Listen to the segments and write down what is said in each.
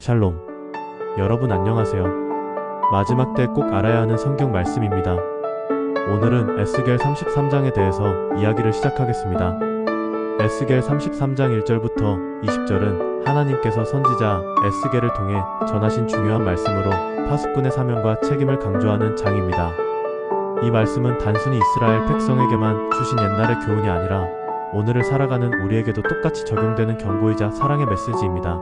샬롬. 여러분 안녕하세요. 마지막 때 꼭 알아야 하는 성경 말씀입니다. 오늘은 에스겔 33장에 대해서 이야기를 시작하겠습니다. 에스겔 33장 1절부터 20절은 하나님께서 선지자 에스겔을 통해 전하신 중요한 말씀으로 파수꾼의 사명과 책임을 강조하는 장입니다. 이 말씀은 단순히 이스라엘 백성에게만 주신 옛날의 교훈이 아니라 오늘을 살아가는 우리에게도 똑같이 적용되는 경고이자 사랑의 메시지입니다.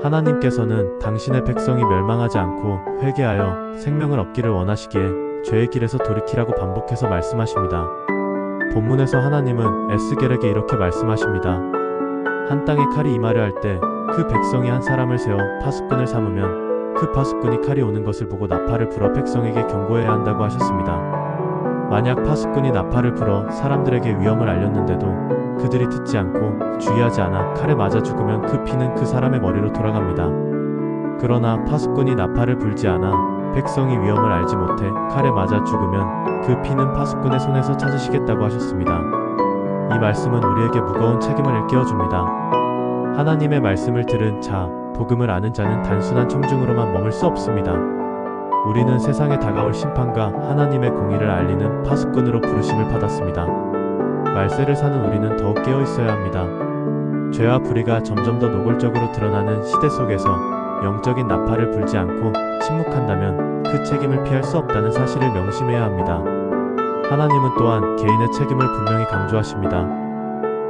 하나님께서는 당신의 백성이 멸망하지 않고 회개하여 생명을 얻기를 원하시기에 죄의 길에서 돌이키라고 반복해서 말씀하십니다. 본문에서 하나님은 에스겔에게 이렇게 말씀하십니다. 한 땅에 칼이 임하려 할 때 그 백성이 한 사람을 세워 파수꾼을 삼으면 그 파수꾼이 칼이 오는 것을 보고 나팔을 불어 백성에게 경고해야 한다고 하셨습니다. 만약 파수꾼이 나팔을 불어 사람들에게 위험을 알렸는데도 그들이 듣지 않고 주의하지 않아 칼에 맞아 죽으면 그 피는 그 사람의 머리로 돌아갑니다. 그러나 파수꾼이 나팔을 불지 않아 백성이 위험을 알지 못해 칼에 맞아 죽으면 그 피는 파수꾼의 손에서 찾으시겠다고 하셨습니다. 이 말씀은 우리에게 무거운 책임을 일깨워줍니다. 하나님의 말씀을 들은 자, 복음을 아는 자는 단순한 청중으로만 머물 수 없습니다. 우리는 세상에 다가올 심판과 하나님의 공의를 알리는 파수꾼으로 부르심을 받았습니다. 말세를 사는 우리는 더욱 깨어 있어야 합니다. 죄와 불의가 점점 더 노골적으로 드러나는 시대 속에서 영적인 나팔을 불지 않고 침묵한다면 그 책임을 피할 수 없다는 사실을 명심해야 합니다. 하나님은 또한 개인의 책임을 분명히 강조하십니다.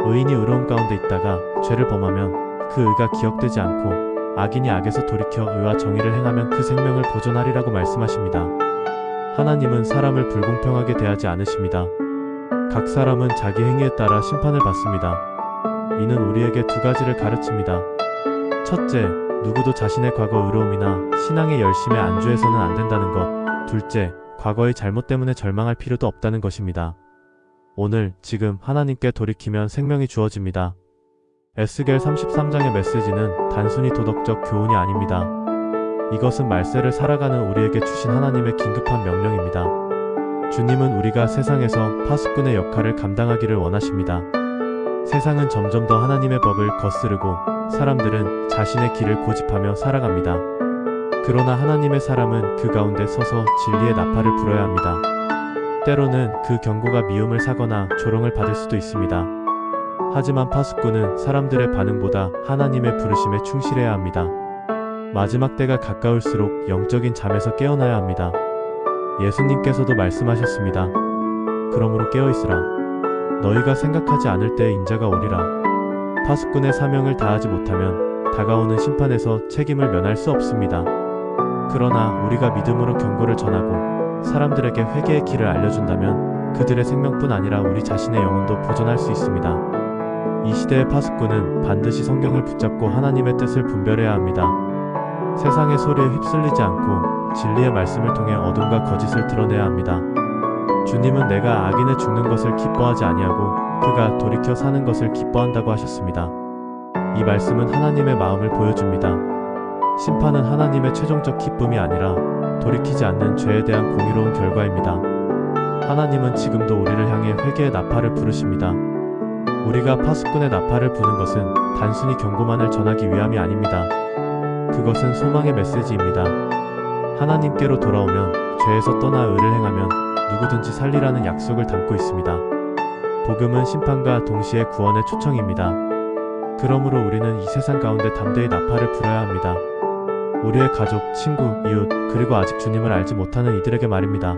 의인이 의로움 가운데 있다가 죄를 범하면 그 의가 기억되지 않고 악인이 악에서 돌이켜 의와 정의를 행하면 그 생명을 보존하리라고 말씀하십니다. 하나님은 사람을 불공평하게 대하지 않으십니다. 각 사람은 자기 행위에 따라 심판을 받습니다. 이는 우리에게 두 가지를 가르칩니다. 첫째, 누구도 자신의 과거 의로움이나 신앙의 열심에 안주해서는 안 된다는 것. 둘째, 과거의 잘못 때문에 절망할 필요도 없다는 것입니다. 오늘, 지금 하나님께 돌이키면 생명이 주어집니다. 에스겔 33장의 메시지는 단순히 도덕적 교훈이 아닙니다. 이것은 말세를 살아가는 우리에게 주신 하나님의 긴급한 명령입니다. 주님은 우리가 세상에서 파수꾼의 역할을 감당하기를 원하십니다. 세상은 점점 더 하나님의 법을 거스르고 사람들은 자신의 길을 고집하며 살아갑니다. 그러나 하나님의 사람은 그 가운데 서서 진리의 나팔을 불어야 합니다. 때로는 그 경고가 미움을 사거나 조롱을 받을 수도 있습니다. 하지만 파수꾼은 사람들의 반응보다 하나님의 부르심에 충실해야 합니다. 마지막 때가 가까울수록 영적인 잠에서 깨어나야 합니다. 예수님께서도 말씀하셨습니다. 그러므로 깨어있으라. 너희가 생각하지 않을 때에 인자가 오리라. 파수꾼의 사명을 다하지 못하면 다가오는 심판에서 책임을 면할 수 없습니다. 그러나 우리가 믿음으로 경고를 전하고 사람들에게 회개의 길을 알려준다면 그들의 생명뿐 아니라 우리 자신의 영혼도 보존할 수 있습니다. 이 시대의 파수꾼은 반드시 성경을 붙잡고 하나님의 뜻을 분별해야 합니다. 세상의 소리에 휩쓸리지 않고 진리의 말씀을 통해 어둠과 거짓을 드러내야 합니다. 주님은 내가 악인의 죽는 것을 기뻐하지 아니하고 그가 돌이켜 사는 것을 기뻐한다고 하셨습니다. 이 말씀은 하나님의 마음을 보여줍니다. 심판은 하나님의 최종적 기쁨이 아니라 돌이키지 않는 죄에 대한 공의로운 결과입니다. 하나님은 지금도 우리를 향해 회개의 나팔을 부르십니다. 우리가 파수꾼의 나팔을 부는 것은 단순히 경고만을 전하기 위함이 아닙니다. 그것은 소망의 메시지입니다. 하나님께로 돌아오면 죄에서 떠나 의를 행하면 누구든지 살리라는 약속을 담고 있습니다. 복음은 심판과 동시에 구원의 초청입니다. 그러므로 우리는 이 세상 가운데 담대히 나팔을 불어야 합니다. 우리의 가족, 친구, 이웃, 그리고 아직 주님을 알지 못하는 이들에게 말입니다.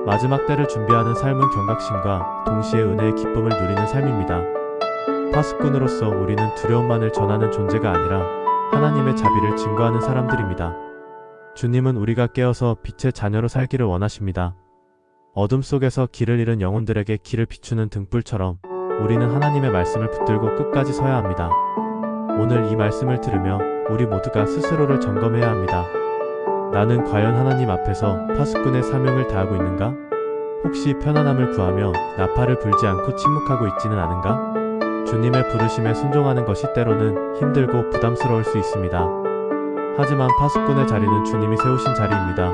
마지막 때를 준비하는 삶은 경각심과 동시에 은혜의 기쁨을 누리는 삶입니다. 파수꾼으로서 우리는 두려움만을 전하는 존재가 아니라 하나님의 자비를 증거하는 사람들입니다. 주님은 우리가 깨어서 빛의 자녀로 살기를 원하십니다. 어둠 속에서 길을 잃은 영혼들에게 길을 비추는 등불처럼 우리는 하나님의 말씀을 붙들고 끝까지 서야 합니다. 오늘 이 말씀을 들으며 우리 모두가 스스로를 점검해야 합니다. 나는 과연 하나님 앞에서 파수꾼의 사명을 다하고 있는가? 혹시 편안함을 구하며 나팔을 불지 않고 침묵하고 있지는 않은가? 주님의 부르심에 순종하는 것이 때로는 힘들고 부담스러울 수 있습니다. 하지만 파수꾼의 자리는 주님이 세우신 자리입니다.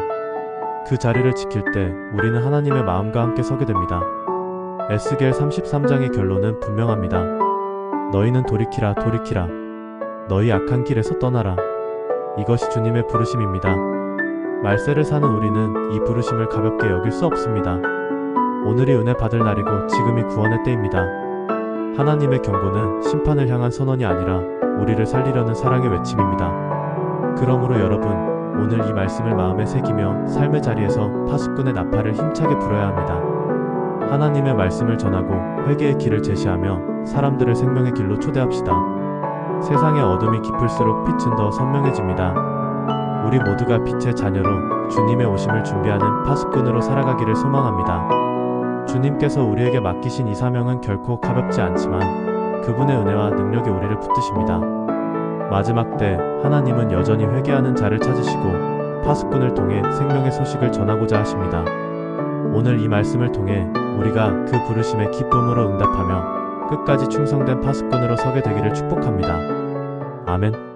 그 자리를 지킬 때 우리는 하나님의 마음과 함께 서게 됩니다. 에스겔 33장의 결론은 분명합니다. 너희는 돌이키라, 돌이키라. 너희 악한 길에서 떠나라. 이것이 주님의 부르심입니다. 말세를 사는 우리는 이 부르심을 가볍게 여길 수 없습니다. 오늘이 은혜 받을 날이고 지금이 구원의 때입니다. 하나님의 경고는 심판을 향한 선언이 아니라 우리를 살리려는 사랑의 외침입니다. 그러므로 여러분, 오늘 이 말씀을 마음에 새기며 삶의 자리에서 파수꾼의 나팔을 힘차게 불어야 합니다. 하나님의 말씀을 전하고 회개의 길을 제시하며 사람들을 생명의 길로 초대합시다. 세상의 어둠이 깊을수록 빛은 더 선명해집니다. 우리 모두가 빛의 자녀로 주님의 오심을 준비하는 파수꾼으로 살아가기를 소망합니다. 주님께서 우리에게 맡기신 이 사명은 결코 가볍지 않지만 그분의 은혜와 능력이 우리를 붙드십니다. 마지막 때 하나님은 여전히 회개하는 자를 찾으시고 파수꾼을 통해 생명의 소식을 전하고자 하십니다. 오늘 이 말씀을 통해 우리가 그 부르심에 기쁨으로 응답하며 끝까지 충성된 파수꾼으로 서게 되기를 축복합니다. 아멘.